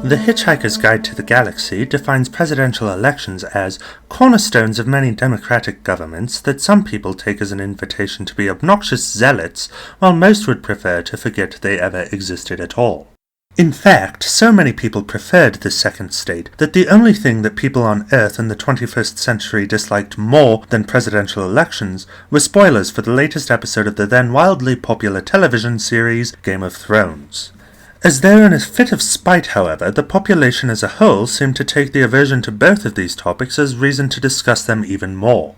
The Hitchhiker's Guide to the Galaxy defines presidential elections as cornerstones of many democratic governments that some people take as an invitation to be obnoxious zealots, while most would prefer to forget they ever existed at all. In fact, so many people preferred this second state that the only thing that people on Earth in the 21st century disliked more than presidential elections were spoilers for the latest episode of the then wildly popular television series Game of Thrones. As though in a fit of spite, however, the population as a whole seemed to take the aversion to both of these topics as reason to discuss them even more.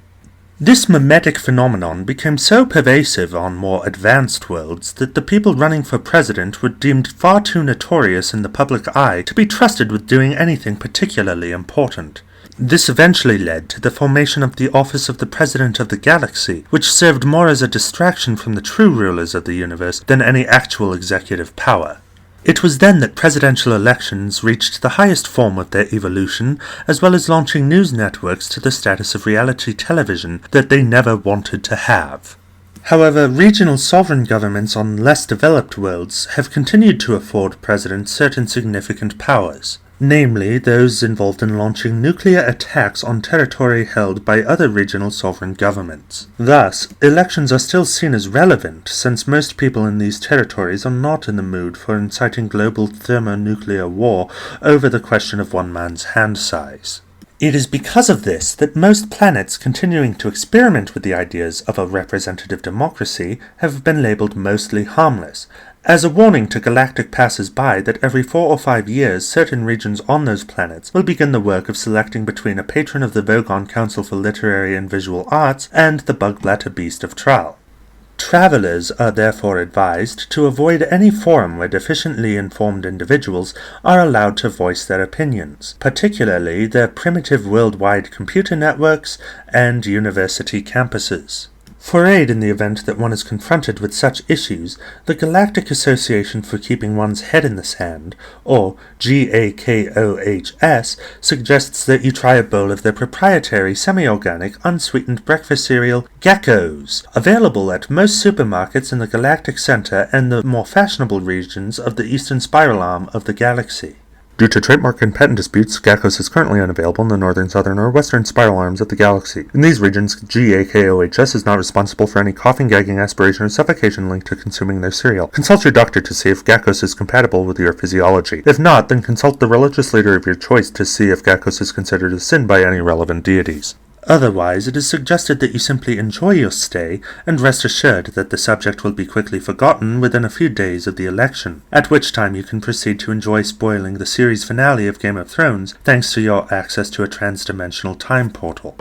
This mimetic phenomenon became so pervasive on more advanced worlds that the people running for president were deemed far too notorious in the public eye to be trusted with doing anything particularly important. This eventually led to the formation of the office of the President of the Galaxy, which served more as a distraction from the true rulers of the universe than any actual executive power. It was then that presidential elections reached the highest form of their evolution, as well as launching news networks to the status of reality television that they never wanted to have. However, regional sovereign governments on less developed worlds have continued to afford presidents certain significant powers, namely those involved in launching nuclear attacks on territory held by other regional sovereign governments. Thus, elections are still seen as relevant, since most people in these territories are not in the mood for inciting global thermonuclear war over the question of one man's hand size. It is because of this that most planets continuing to experiment with the ideas of a representative democracy have been labeled mostly harmless, as a warning to galactic passers-by that every 4 or 5 years certain regions on those planets will begin the work of selecting between a patron of the Vogon Council for Literary and Visual Arts and the Bugblatter Beast of Tral. Travelers are therefore advised to avoid any forum where deficiently informed individuals are allowed to voice their opinions, particularly their primitive worldwide computer networks and university campuses. For aid in the event that one is confronted with such issues, the Galactic Association for Keeping One's Head in the Sand, or GAKOHS, suggests that you try a bowl of their proprietary semi-organic unsweetened breakfast cereal, Geckos, available at most supermarkets in the Galactic Center and the more fashionable regions of the eastern spiral arm of the galaxy. Due to trademark and patent disputes, Geckos is currently unavailable in the northern, southern, or western spiral arms of the galaxy. In these regions, GAKOHS is not responsible for any coughing, gagging, aspiration, or suffocation linked to consuming their cereal. Consult your doctor to see if Geckos is compatible with your physiology. If not, then consult the religious leader of your choice to see if Geckos is considered a sin by any relevant deities. Otherwise, it is suggested that you simply enjoy your stay and rest assured that the subject will be quickly forgotten within a few days of the election, at which time you can proceed to enjoy spoiling the series finale of Game of Thrones thanks to your access to a trans-dimensional time portal.